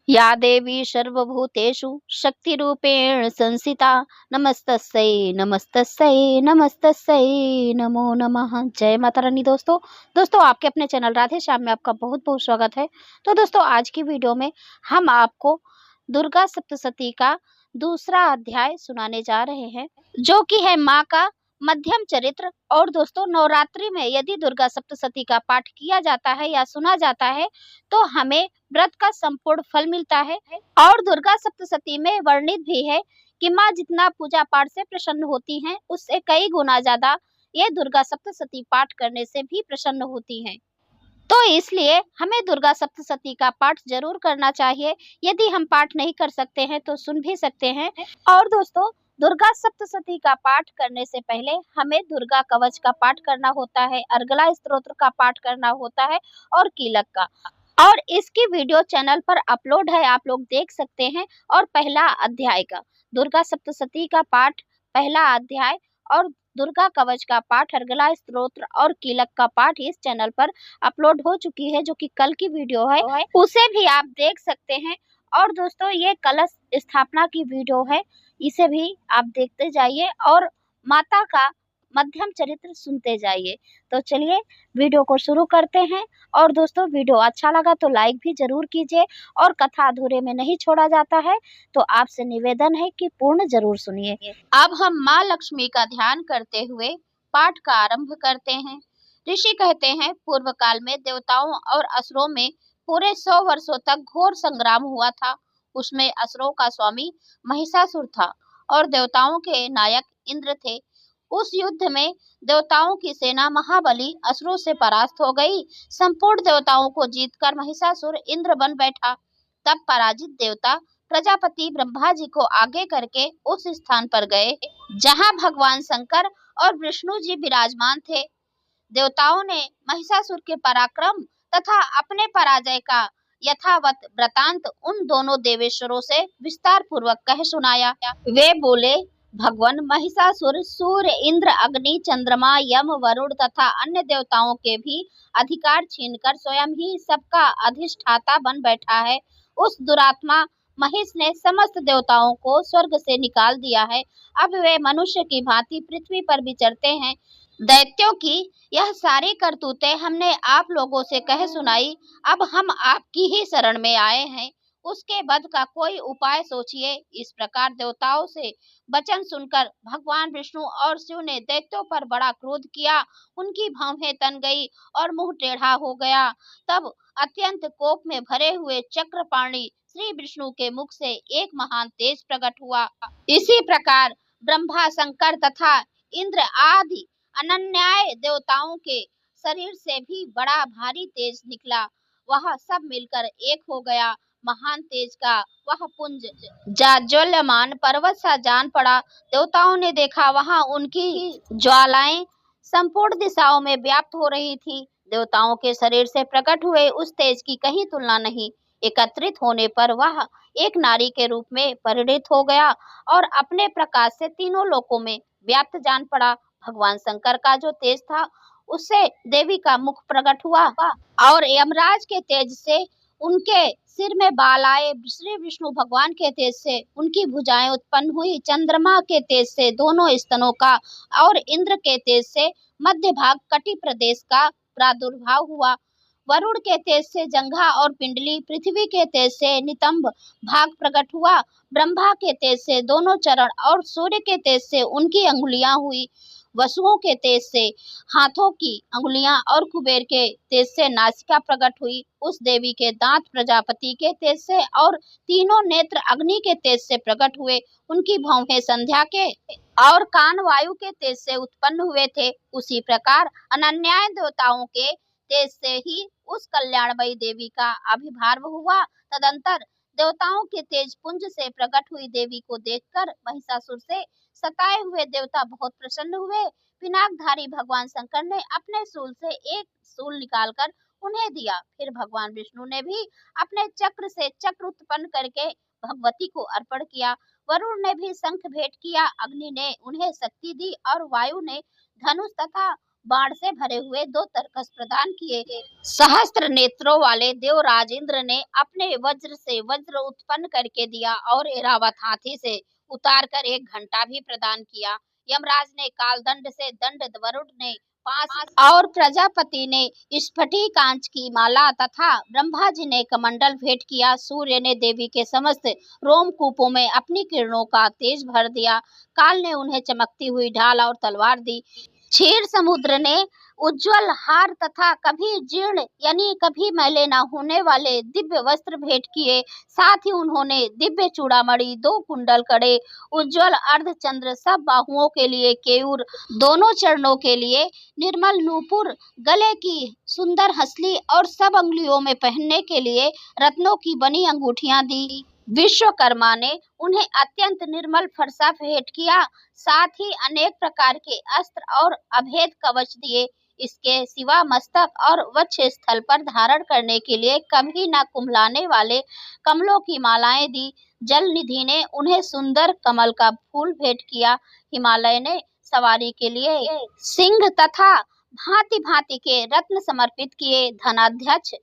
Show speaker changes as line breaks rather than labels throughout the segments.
या देवी सर्वभूतेषु शक्तिरूपेण संस्थिता नमस्तस्यै नमस्तस्यै नमस्तस्यै नमो नमः। जय माता रानी। दोस्तों आपके अपने चैनल राधे श्याम में आपका बहुत बहुत स्वागत है। तो दोस्तों आज की वीडियो में हम आपको दुर्गा सप्तशती का दूसरा अध्याय सुनाने जा रहे हैं, जो कि है माँ का मध्यम चरित्र। और दोस्तों नवरात्रि में यदि दुर्गा सप्तशती का पाठ किया जाता है या सुना जाता है तो हमें व्रत का संपूर्ण फल मिलता है। और दुर्गा सप्तशती में वर्णित भी है कि माँ जितना पूजा पाठ से प्रसन्न होती हैं, उससे कई गुना ज्यादा ये दुर्गा सप्तशती पाठ करने से भी प्रसन्न होती हैं। तो इसलिए हमें दुर्गा सप्तशती का पाठ जरूर करना चाहिए। यदि हम पाठ नहीं कर सकते हैं तो सुन भी सकते हैं। और दोस्तों दुर्गा सप्तशती का पाठ करने से पहले हमें दुर्गा कवच का पाठ करना होता है, अर्गला स्तोत्र का पाठ करना होता है और कीलक का। और इसकी वीडियो चैनल पर अपलोड है, आप लोग देख सकते हैं। और पहला अध्याय का दुर्गा सप्तशती का पाठ, पहला अध्याय और दुर्गा कवच का पाठ, अर्गला स्तोत्र और कीलक का पाठ इस चैनल पर अपलोड हो चुकी है, जो कि कल की वीडियो है, उसे भी आप देख सकते हैं। और दोस्तों ये कलश स्थापना की वीडियो है, इसे भी आप देखते जाइए और माता का मध्यम चरित्र सुनते जाइए। तो चलिए वीडियो को शुरू करते हैं। और दोस्तों वीडियो अच्छा लगा तो लाइक भी जरूर कीजिए, और कथा अधूरे में नहीं छोड़ा जाता है, तो आपसे निवेदन है कि पूर्ण जरूर सुनिए। अब हम माँ लक्ष्मी का ध्यान करते हुए पाठ का आरंभ करते हैं। ऋषि कहते हैं, पूर्व काल में देवताओं और असुरों में पूरे 100 वर्षों तक घोर संग्राम हुआ था। उसमें असुरों का स्वामी महिषासुर था और देवताओं के नायक इंद्र थे। उस युद्ध में देवताओं की सेना महाबली असुरों से परास्त हो गई। संपूर्ण देवताओं को जीतकर महिषासुर इंद्र बन बैठा। तब पराजित देवता प्रजापति ब्रह्मा जी को आगे करके उस स्थान पर गए जहां भगवान शंकर और विष्णु जी विराजमान थे। देवताओं ने महिषासुर के पराक्रम तथा अपने पराजय का यथावत वृतांत उन दोनों देवेश्वरों से विस्तार पूर्वक कह सुनाया। वे बोले, भगवान महिषासुर सूर्य, इंद्र, अग्नि, चंद्रमा, यम, वरुण तथा अन्य देवताओं के भी अधिकार छीनकर स्वयं ही सबका अधिष्ठाता बन बैठा है। उस दुरात्मा महिष ने समस्त देवताओं को स्वर्ग से निकाल दिया है। अब वे मनुष्य की भांति पृथ्वी पर विचरते हैं। दैत्यों की यह सारी करतूतें हमने आप लोगों से कह सुनाई। अब हम आपकी ही शरण में आए हैं, उसके वध का कोई उपाय सोचिए। इस प्रकार देवताओं से वचन सुनकर भगवान विष्णु और शिव ने दैत्यों पर बड़ा क्रोध किया। उनकी भौहें तन गई और मुंह टेढ़ा हो गया। तब अत्यंत कोप में भरे हुए चक्रपाणी श्री विष्णु के मुख से एक महान तेज प्रकट हुआ। इसी प्रकार ब्रह्मा, शंकर तथा इंद्र आदि अनन्याय देवताओं के शरीर से भी बड़ा भारी तेज निकला। वह सब मिलकर एक हो गया। महान तेज का वह पुंज जाज्वल्यमान पर्वत सा जान पड़ा। देवताओं ने देखा, वहां उनकी ज्वालाएं संपूर्ण दिशाओं में व्याप्त हो रही थी। देवताओं के शरीर से प्रकट हुए उस तेज की कहीं तुलना नहीं। एकत्रित होने पर वह एक नारी के रूप में परिणित हो गया और अपने प्रकाश से तीनों लोकों में व्याप्त जान पड़ा। भगवान शंकर का जो तेज था उससे देवी का मुख प्रकट हुआ और यमराज के तेज से उनके सिर में बाल आए। श्री विष्णु भगवान के तेज से उनकी भुजाएं उत्पन्न हुई। चंद्रमा के तेज से दोनों स्तनों का और इंद्र के तेज से मध्य भाग कटि प्रदेश का प्रादुर्भाव हुआ। वरुण के तेज से जंघा और पिंडली, पृथ्वी के तेज से नितंब भाग प्रकट हुआ। ब्रह्मा के तेज से दोनों चरण और सूर्य के तेज से उनकी अंगुलियां हुई। वसुओं के तेज से हाथों की अंगुलियां और कुबेर के तेज से नासिका प्रकट हुई। उस देवी के दांत प्रजापति के तेज से और तीनों नेत्र अग्नि के तेज से प्रकट हुए। उनकी भौहें संध्या के और कान वायु के तेज से उत्पन्न हुए थे। उसी प्रकार अनन्याय देवताओं के तेज से ही उस कल्याणमयी देवी का आविर्भाव हुआ। तदंतर देवताओं के तेज पुंज से प्रकट हुई देवी को देखकर महिषासुर से सताए हुए देवता बहुत प्रसन्न हुए। पिनाकधारी भगवान शंकर ने अपने शूल से एक शूल निकालकर उन्हें दिया। फिर भगवान विष्णु ने भी अपने चक्र से चक्र उत्पन्न करके भगवती को अर्पण किया। वरुण ने भी शंख भेंट किया। अग्नि ने उन्हें शक्ति दी और वायु ने धनुष तथा बाण से भरे हुए 2 तरकस प्रदान किए। सहस्त्र नेत्रों वाले देवराज इंद्र ने अपने वज्र से वज्र उत्पन्न करके दिया और ऐरावत हाथी से उतार कर 1 घंटा भी प्रदान किया। यमराज ने कालदंड से दंड, वरुण ने 5 और प्रजापति ने स्फटिकांच की माला तथा ब्रह्मा जी ने कमंडल भेंट किया। सूर्य ने देवी के समस्त रोमकूपों में अपनी किरणों का तेज भर दिया। काल ने उन्हें चमकती हुई ढाल और तलवार दी। क्षीर समुद्र ने उज्जवल हार तथा कभी जीर्ण यानी कभी मैले न होने वाले दिव्य वस्त्र भेंट किए। साथ ही उन्होंने दिव्य चूड़ामणि, 2 कुंडल, कड़े, उज्जवल अर्धचंद्र, सब बाहुओं के लिए केयूर, दोनों चरणों के लिए निर्मल नूपुर, गले की सुंदर हंसली और सब अंगुलियों में पहनने के लिए रत्नों की बनी अंगूठियां दी। विश्वकर्मा ने उन्हें अत्यंत निर्मल फरसा भेंट किया। साथ ही अनेक प्रकार के अस्त्र और अभेद कवच दिए। इसके सिवा मस्तक और वक्ष स्थल पर धारण करने के लिए कभी न कुम्हलाने वाले कमलों की मालाएं दी। जल निधि ने उन्हें सुंदर कमल का फूल भेंट किया। हिमालय ने सवारी के लिए सिंह तथा भांति भांति के रत्न समर्पित किए। धनाध्यक्ष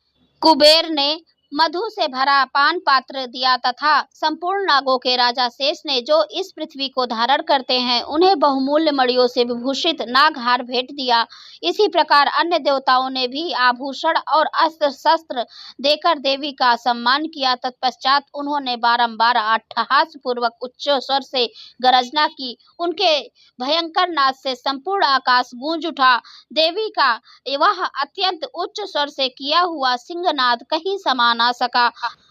कुबेर ने मधु से भरा पान पात्र दिया तथा संपूर्ण नागों के राजा शेष ने, जो इस पृथ्वी को धारण करते हैं, उन्हें बहुमूल्य मणियों से विभूषित नागहार भेंट दिया। इसी प्रकार अन्य देवताओं ने भी आभूषण और अस्त्र शस्त्र देकर देवी का सम्मान किया। तत्पश्चात उन्होंने बारंबार अट्टहास पूर्वक उच्च स्वर से गर्जना की। उनके भयंकर नाद से संपूर्ण आकाश गूंज उठा। देवी का वह अत्यंत उच्च स्वर से किया हुआ सिंहनाद कहीं समा ना सका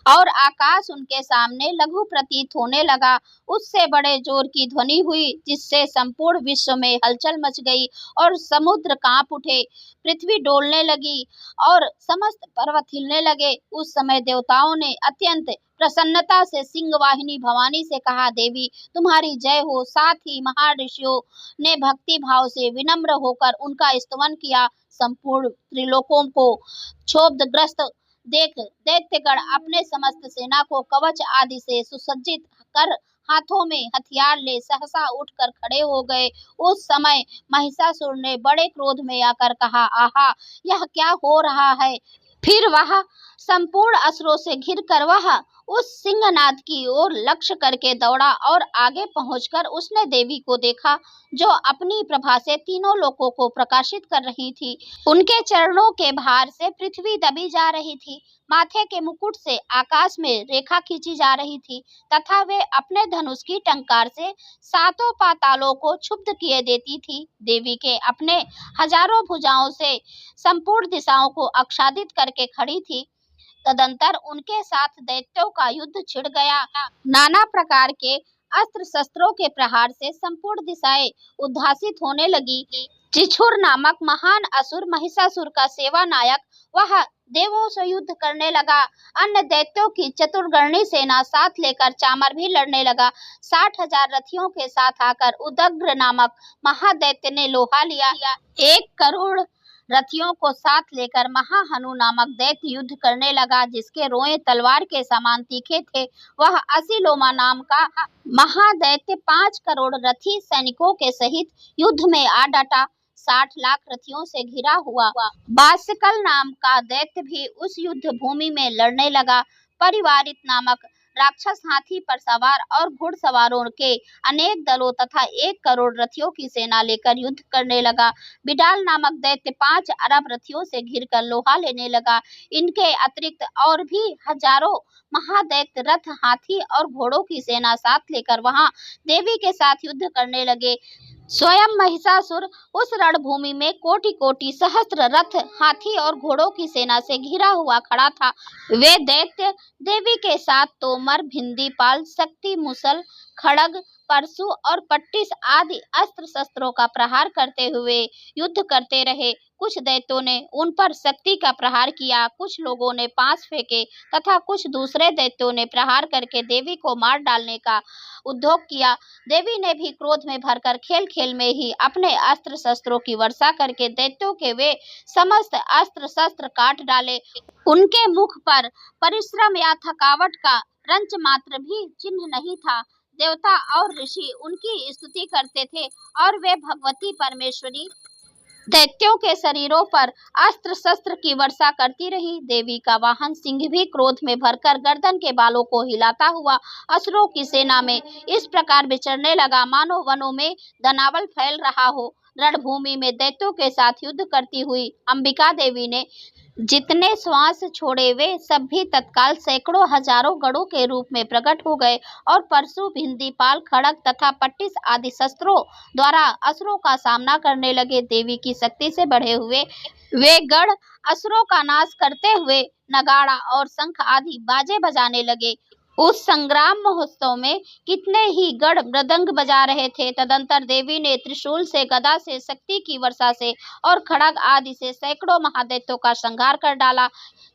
और आकाश उनके सामने लघु प्रतीत होने लगा। उससे बड़े जोर की ध्वनि हुई, जिससे संपूर्ण विश्व में हलचल मच गई और समुद्र कांप उठे, पृथ्वी डोलने लगी और समस्त पर्वत हिलने लगे। उस समय देवताओं ने अत्यंत प्रसन्नता से सिंहवाहिनी भवानी से कहा, देवी तुम्हारी जय हो। साथ ही महर्षियों ने भक्ति भाव से विनम्र होकर उनका स्तवन किया। संपूर्ण त्रिलोकों को क्षोभग्रस्त देख दैत्यगण अपने समस्त सेना को कवच आदि से सुसज्जित कर हाथों में हथियार ले सहसा उठकर खड़े हो गए। उस समय महिषासुर ने बड़े क्रोध में आकर कहा, आहा, यह क्या हो रहा है। फिर वह संपूर्ण असुरों से घिरकर वह उस सिंहनाद की ओर लक्ष्य करके दौड़ा और आगे पहुंचकर उसने देवी को देखा, जो अपनी प्रभा से तीनों लोकों को प्रकाशित कर रही थी। उनके चरणों के भार से पृथ्वी दबी जा रही थी, माथे के मुकुट से आकाश में रेखा खींची जा रही थी तथा वे अपने धनुष की टंकार से 7 पातालों को क्षुब्ध किए देती थी। देवी के अपने हजारों भुजाओं से संपूर्ण दिशाओं को आच्छादित करके खड़ी थी। तदंतर उनके साथ दैत्यों का युद्ध छिड़ गया। नाना प्रकार के अस्त्र शस्त्रों के प्रहार से संपूर्ण दिशाएं उद्भासित होने लगी। चिछुर नामक महान असुर महिषासुर का सेवा नायक वह देवों से युद्ध करने लगा। अन्य दैत्यों की चतुर्गर्णी सेना साथ लेकर चामर भी लड़ने लगा। 60,000 रथियों के साथ आकर उदग्र नामक महादैत्य ने लोहा लिया। 1 करोड़ रथियों को साथ लेकर महाहनु नामक दैत्य युद्ध करने लगा, जिसके रोए तलवार के समान तीखे थे। वह असिलोमा नाम का महादैत्य 5 करोड़ रथी सैनिकों के सहित युद्ध में आ डटा। 60 लाख रथियों से घिरा हुआ बासकल नाम का दैत्य भी उस युद्ध भूमि में लड़ने लगा। परिवारित नामक राक्षस हाथी पर सवार और घुड़सवारों के अनेक दलों तथा 1 करोड़ रथियों की सेना लेकर युद्ध करने लगा। बिडाल नामक दैत्य 5 अरब रथियों से घिरकर लोहा लेने लगा। इनके अतिरिक्त और भी हजारों महादैत्य रथ, हाथी और घोड़ों की सेना साथ लेकर वहां देवी के साथ युद्ध करने लगे। स्वयं महिषासुर उस रणभूमि में कोटि कोटि सहस्त्र रथ, हाथी और घोड़ों की सेना से घिरा हुआ खड़ा था। वे दैत्य देवी के साथ तोमर, भिंदी पाल, शक्ति, मुसल, खड़ग, परशु और पट्टिस आदि अस्त्र शस्त्रों का प्रहार करते हुए युद्ध करते रहे। कुछ दैत्यों ने उन पर शक्ति का प्रहार किया, कुछ लोगों ने पास फेंके तथा कुछ दूसरे दैत्यों ने प्रहार करके देवी को मार डालने का उद्योग किया। देवी ने भी क्रोध में भरकर खेल खेल में ही अपने अस्त्र शस्त्रों की वर्षा करके दैत्यों के वे समस्त अस्त्र शस्त्र काट डाले। उनके मुख पर परिश्रम या थकावट का रंच मात्र भी चिन्ह नहीं था। देवता और ऋषि उनकी स्तुति करते थे और वे भगवती परमेश्वरी दैत्यों के शरीरों पर अस्त्र शस्त्र की वर्षा करती रही। देवी का वाहन सिंह भी क्रोध में भरकर गर्दन के बालों को हिलाता हुआ असुरों की सेना में इस प्रकार विचरने लगा, मानो वनों में दनावल फैल रहा हो। रणभूमि में दैत्यों के साथ युद्ध करती हुई अंबिका देवी ने जितने श्वास छोड़े वे सब भी तत्काल सैकड़ों हजारों गणों के रूप में प्रकट हो गए और परशु, भिंदी, पाल, खड़ग तथा पट्टिस आदि शस्त्रों द्वारा असुरों का सामना करने लगे। देवी की शक्ति से बढ़े हुए वे गण असुरों का नाश करते हुए नगाड़ा और शंख आदि बाजे बजाने लगे। उस संग्राम महोत्सव में कितने ही गण मृदंग बजा रहे थे। तदंतर देवी ने त्रिशूल से, गदा से, शक्ति की वर्षा से और खड़ग आदि से सैकड़ों महादैत्यों का संहार कर डाला।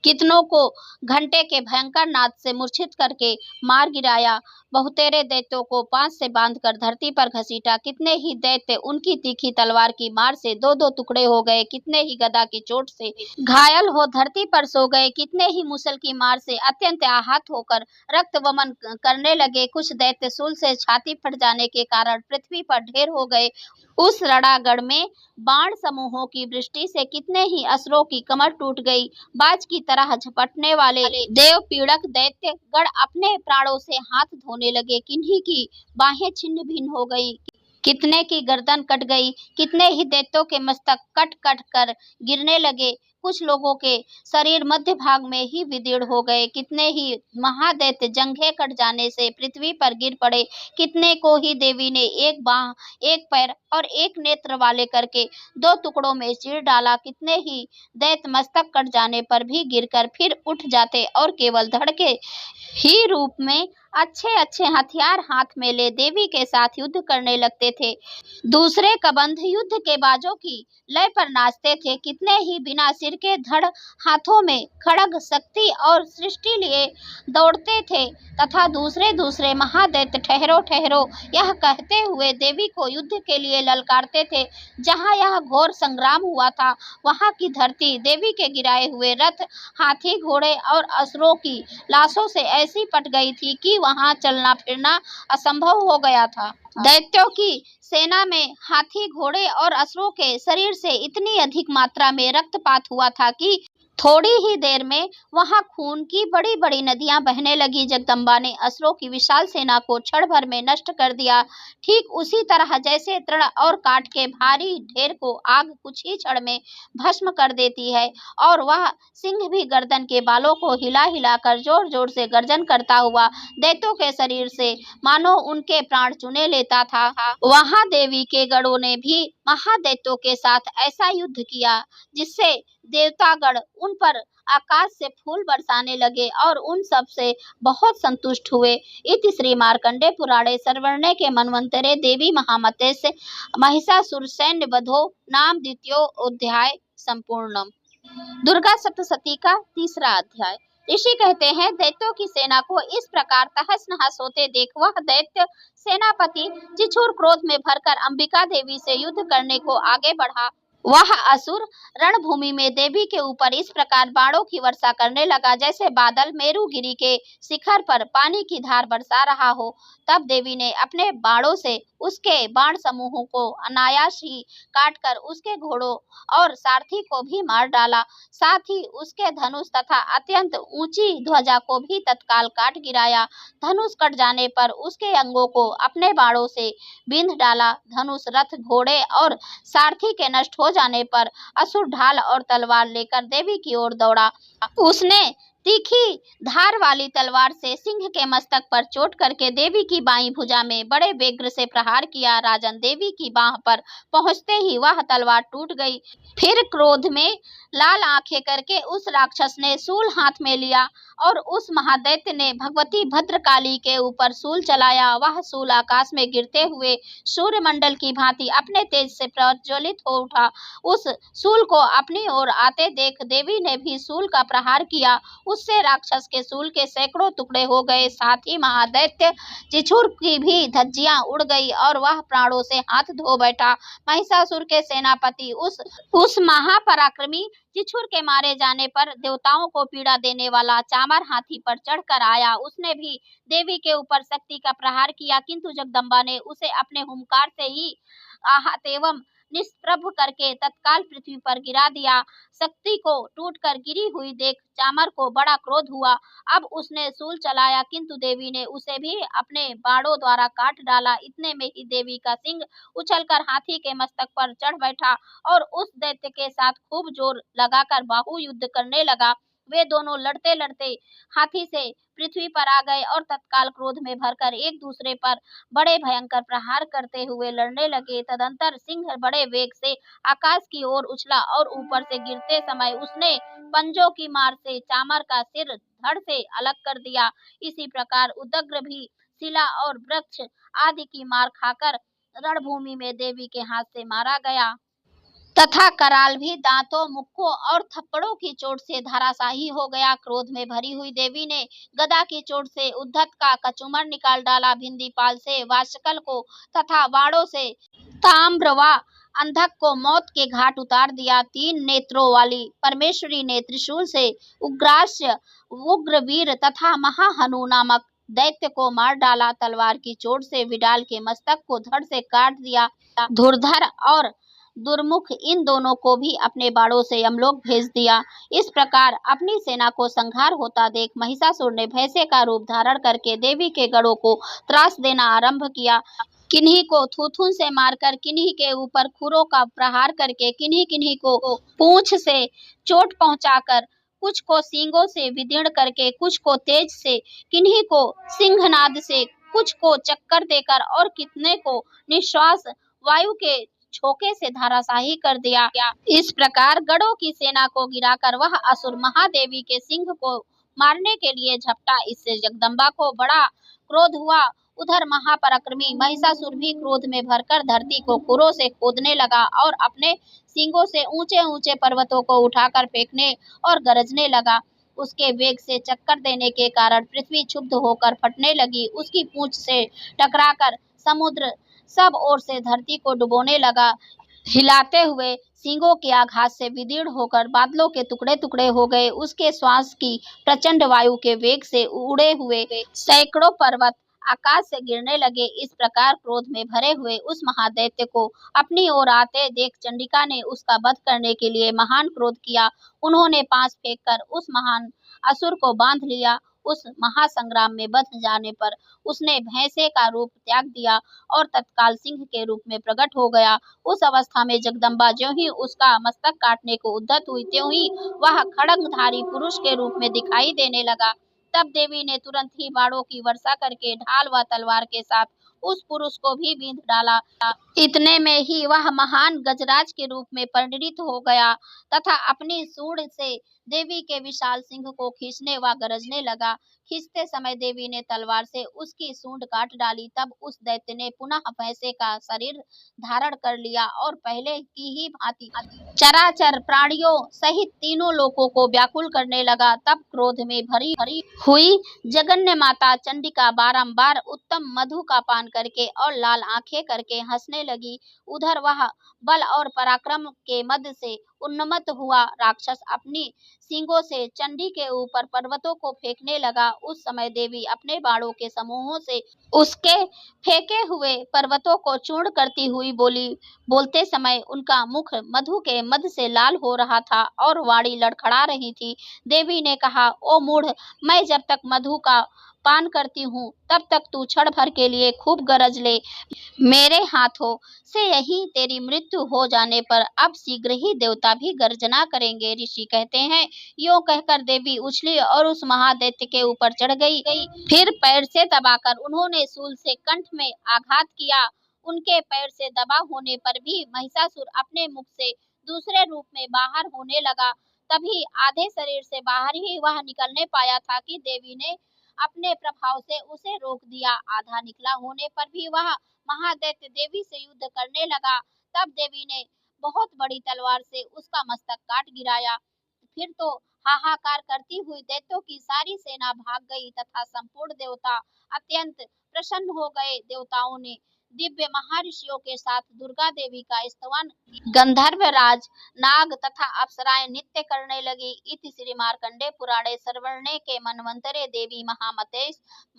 कितनों को घंटे के भयंकर नाद से मूर्छित करके मार गिराया। बहुतेरे दैत्यों को पांच से बांधकर धरती पर घसीटा। कितने ही दैत्य उनकी तीखी तलवार की मार से दो दो टुकड़े हो गए। कितने ही गदा की चोट से घायल हो धरती पर सो गए। कितने ही मुसल की मार से अत्यंत आहत होकर रक्त वमन करने लगे। कुछ दैत्य शूल से छाती फट जाने के कारण पृथ्वी पर ढेर हो गए। उस रणागढ़ में बाण समूहों की वृष्टि से कितने ही असुरों की कमर टूट गई। बाज की तरह झपटने वाले देव पीड़क दैत्य गण अपने प्राणों से हाथ धोने लगे। किन्हीं की बाहें छिन्न भिन्न हो गई, कितने की गर्दन कट गई। कितने ही दैत्यों के मस्तक कट कट कर गिरने लगे। कुछ लोगों के शरीर मध्य भाग में ही विदीर्ण हो गए। कितने ही महादैत्य जंघे कट जाने से पृथ्वी पर गिर पड़े। कितने को ही देवी ने एक बाह, एक पैर और एक नेत्र वाले करके दो टुकड़ों में चीर डाला। कितने ही दैत्य मस्तक कट जाने पर भी गिरकर फिर उठ जाते और केवल धड़ के ही रूप में अच्छे अच्छे हथियार हाथ में ले देवी के साथ युद्ध करने लगते थे। दूसरे कबंध युद्ध के बाजों की लय पर नाचते थे। कितने ही बिना सिर के धड़ हाथों में खड़ग, शक्ति और सृष्टि लिए दौड़ते थे तथा दूसरे दूसरे महादैत्य ठहरो ठहरो यह कहते हुए देवी को युद्ध के लिए ललकारते थे। जहाँ यह घोर संग्राम हुआ था वहाँ की धरती देवी के गिराए हुए रथ, हाथी, घोड़े और असुरों की लाशों से ऐसी पट गई थी कि वहां चलना फिरना असंभव हो गया था। दैत्यों की सेना में हाथी, घोड़े और असुरों के शरीर से इतनी अधिक मात्रा में रक्तपात हुआ था कि थोड़ी ही देर में वहां खून की बड़ी बड़ी नदियां बहने लगी। जगदम्बा ने असुरों की विशाल सेना को क्षण भर में नष्ट कर दिया। ठीक उसी तरह जैसे तृण और काठ के भारी ढेर को आग कुछ ही क्षण में भस्म कर देती है, और वह सिंह भी गर्दन के बालों को हिला हिलाकर जोर जोर से गर्जन करता हुआ दैत्यों के शरीर से मानो उनके प्राण चुने लेता था। वहां देवी के गणों ने भी महादैत्यों के साथ ऐसा युद्ध किया जिससे देवतागण उन पर आकाश से फूल बरसाने लगे और उन सब से बहुत संतुष्ट हुए। इति श्री मार्कंडे पुराणे सर्वर्णे के मनवंतरे देवी महामते से महिषासुर सैन्य वधो नाम द्वितीयो अध्याय संपूर्णम। दुर्गा सप्तशती का तीसरा अध्याय। ऋषि कहते हैं, दैत्यों की सेना को इस प्रकार तहस नहस होते देख वह दैत्य सेनापति जिछुर क्रोध में भरकर अंबिका देवी से युद्ध करने को आगे बढ़ा। वह असुर रणभूमि में देवी के ऊपर इस प्रकार बाणों की वर्षा करने लगा जैसे बादल मेरुगिरी के शिखर पर पानी की धार बरसा रहा हो। तब देवी ने अपने बाणों से उसके बाण समूहों को अनायास ही काटकर उसके घोड़ों और सारथी को भी मार डाला। साथ ही उसके धनुष तथा अत्यंत ऊंची ध्वजा को भी तत्काल काट गिराया। धनुष कट जाने पर उसके अंगों को अपने बाणों से बिंध डाला। धनुष, रथ, घोड़े और सारथी के नष्ट हो जाने पर असुर ढाल और तलवार लेकर देवी की ओर दौड़ा। उसने तीखी धार वाली तलवार से सिंह के मस्तक पर चोट करके देवी की बाईं भुजा में बड़े वेग से प्रहार किया। राजन, देवी की बाह पर पहुंचते ही वह तलवार टूट गई। फिर क्रोध में लाल आंखें करके उस राक्षस ने शूल हाथ में लिया और उस महादैत्य ने भगवती भद्रकाली के ऊपर शूल चलाया। वह शूल आकाश में गिरते हुए सूर्यमंडल की भांति अपने तेज से प्रज्वलित हो उठा। उस शूल को अपनी ओर आते देख देवी ने भी शूल का प्रहार किया। उससे राक्षस के शूल के सैकड़ों टुकड़े हो गए। साथ ही महादैत्य जिछुर की भी धज्जियां उड़ गई और वह प्राणों से हाथ धो बैठा। महिषासुर के सेनापति उस महापराक्रमी जिछुर के मारे जाने पर देवताओं को पीड़ा देने वाला चामर हाथी पर चढ़कर आया। उसने भी देवी के ऊपर शक्ति का प्रहार किया, किंतु जगदम्बा ने उसे अपने हुंकार से ही आहत एवं निष्प्रभ करके तत्काल पृथ्वी पर गिरा दिया। शक्ति को टूटकर गिरी हुई देख चामर को बड़ा क्रोध हुआ। अब उसने शूल चलाया, किंतु देवी ने उसे भी अपने बाणों द्वारा काट डाला। इतने में ही देवी का सिंह उछलकर हाथी के मस्तक पर चढ़ बैठा और उस दैत्य के साथ खूब जोर लगाकर बाहु युद्ध करने लगा। वे दोनों लड़ते लड़ते हाथी से पृथ्वी पर आ गए और तत्काल क्रोध में भरकर एक दूसरे पर बड़े भयंकर प्रहार करते हुए लड़ने लगे। तदंतर सिंह बड़े वेग से आकाश की ओर उछला और ऊपर से गिरते समय उसने पंजों की मार से चामर का सिर धड़ से अलग कर दिया। इसी प्रकार उदग्र भी शिला और वृक्ष आदि की मार खाकर रणभूमि में देवी के हाथ से मारा गया तथा कराल भी दांतों, मुक्कों और थप्पड़ों की चोट से धराशायी हो गया। क्रोध में भरी हुई देवी ने गदा की चोट से उद्धत का कचूमर निकाल डाला। भिंदीपाल से वाशकल को तथा बाणों से ताम्र व अंधक को मौत के घाट उतार दिया। 3 नेत्रों वाली परमेश्वरी ने त्रिशूल से उग्रास्य, उग्रवीर तथा महाहनु नामक दैत्य को मार डाला। तलवार की चोट से विडाल के मस्तक को धड़ से काट दिया। धुरधर और दुर्मुख इन दोनों को भी अपने बाणों से यमलोक भेज दिया। इस प्रकार अपनी सेना को संहार होता देख महिषासुर ने भैंसे का रूप धारण करके देवी के गढ़ों को त्रास देना आरंभ किया। किन्हीं को थूथून से मारकर, किन्हीं के ऊपर खुरों का प्रहार करके, किन्हीं किन्हीं को पूंछ से चोट पहुंचाकर, कुछ को सींगों से विदीर्ण करके, कुछ को तेज से, किन्हीं को सिंहनाद से, कुछ को चक्कर देकर और कितने को निश्वास वायु के झोंके से धराशायी कर दिया। इस प्रकार गढ़ों की सेना को गिराकर वह असुर महादेवी के सिंह को मारने के लिए झपटा। इससे जगदम्बा को बड़ा क्रोध हुआ। उधर महापराक्रमी महिषासुर भी क्रोध में भरकर धरती को खुरों से खोदने लगा और अपने सींगों से ऊंचे ऊंचे पर्वतों को उठाकर फेंकने और गरजने लगा। उसके वेग से चक्कर देने के कारण पृथ्वी क्षुब्ध होकर फटने लगी। उसकी पूंछ से टकराकर समुद्र सब ओर से धरती को डुबोने लगा। हिलाते हुए सींगों के आघात से विदीर्ण होकर बादलों के टुकड़े टुकड़े हो गए। उसके श्वास की प्रचंड वायु के वेग से उड़े हुए सैकड़ों पर्वत आकाश से गिरने लगे। इस प्रकार क्रोध में भरे हुए उस महादैत्य को अपनी ओर आते देख चंडिका ने उसका वध करने के लिए महान क्रोध किया। उन्होंने पास फेंककर उस महान असुर को बांध लिया। उस महासंग्राम में बच जाने पर उसने भैंसे का रूप त्याग दिया और तत्काल सिंह के रूप में प्रकट हो गया। उस अवस्था में जगदम्बा ज्यों ही उसका मस्तक काटने को उद्यत हुई, त्यों ही वह खड्गधारी पुरुष के रूप में दिखाई देने लगा। तब देवी ने तुरंत ही बाणों की वर्षा करके ढाल व तलवार के साथ उस पुरुष को भी बींध डाला। इतने में ही वह महान गजराज के रूप में परिणित हो गया तथा अपनी सूंड से देवी के विशाल सिंह को खींचने व गरजने लगा। खींचते समय देवी ने तलवार से उसकी सूंड काट डाली। तब उस दैत्य ने पुनः भैंसे का शरीर धारण कर लिया और पहले की ही भांति चराचर प्राणियों सहित तीनों लोकों को व्याकुल करने लगा। तब क्रोध में भरी भरी हुई जगन्य माता चंडिका बारंबार उत्तम मधु का पान करके और लाल आंखें करके हंसने लगी। उधर वह बल और पराक्रम के मद से उन्मत्त हुआ राक्षस अपनी सींगों से चंडी के ऊपर पर्वतों को फेंकने लगा। उस समय देवी अपने बाणों के समूहों से उसके फेंके हुए पर्वतों को चूर्ण करती हुई बोली। बोलते समय उनका मुख मधु के मद से लाल हो रहा था और वाणी लड़खड़ा रही थी। देवी ने कहा, ओ मूढ़, मैं जब तक मधु का पान करती हूँ तब तक तू क्षण भर के लिए खूब गरज ले। मेरे हाथों से यही तेरी मृत्यु हो जाने पर अब शीघ्र ही देवता भी गर्जना करेंगे। ऋषि कहते हैं, यूं कहकर देवी उछली और उस महादैत्य के ऊपर चढ़ गई। फिर पैर से दबाकर उन्होंने शूल से कंठ में आघात किया। उनके पैर से दबा होने पर भी महिषासुर अपने मुख से दूसरे रूप में बाहर होने लगा। तभी आधे शरीर से बाहर ही वह निकलने पाया था कि देवी ने अपने प्रभाव से उसे रोक दिया। आधा निकला होने पर भी वह महादैत्य देवी से युद्ध करने लगा। तब देवी ने बहुत बड़ी तलवार से उसका मस्तक काट गिराया। फिर तो हाहाकार करती हुई दैत्यों की सारी सेना भाग गई तथा संपूर्ण देवता अत्यंत प्रसन्न हो गए। देवताओं ने दिव्य महर्षियों के साथ दुर्गा देवी का स्तवन, गंधर्वराज, नाग तथा अप्सराएं नृत्य करने लगी। इति श्री मार्कंडे पुराणे सर्वर्णे के मन्वंतरे देवी महामते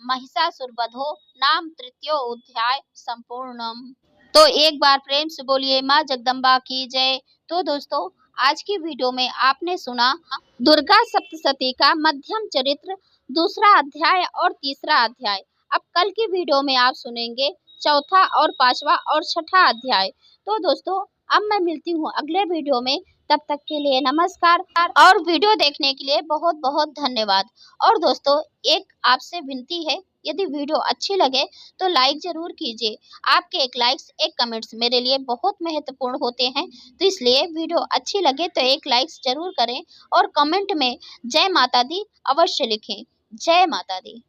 महिषासुरवधो नाम तृतीयो अध्याय संपूर्णम्। तो एक बार प्रेम से बोलिए माँ जगदम्बा की जय। तो दोस्तों, आज की वीडियो में आपने सुना दुर्गा सप्तशती का मध्यम चरित्र, दूसरा अध्याय और तीसरा अध्याय। अब कल की वीडियो में आप सुनेंगे चौथा और पांचवा और छठा अध्याय। तो दोस्तों, अब मैं मिलती हूँ अगले वीडियो में। तब तक के लिए नमस्कार और वीडियो देखने के लिए बहुत बहुत धन्यवाद। और दोस्तों, एक आपसे विनती है, यदि वीडियो अच्छी लगे तो लाइक जरूर कीजिए। आपके एक लाइक्स, एक कमेंट्स मेरे लिए बहुत महत्वपूर्ण होते हैं। तो इसलिए वीडियो अच्छी लगे तो एक लाइक्स जरूर करें और कमेंट में जय माता दी अवश्य लिखें। जय माता दी।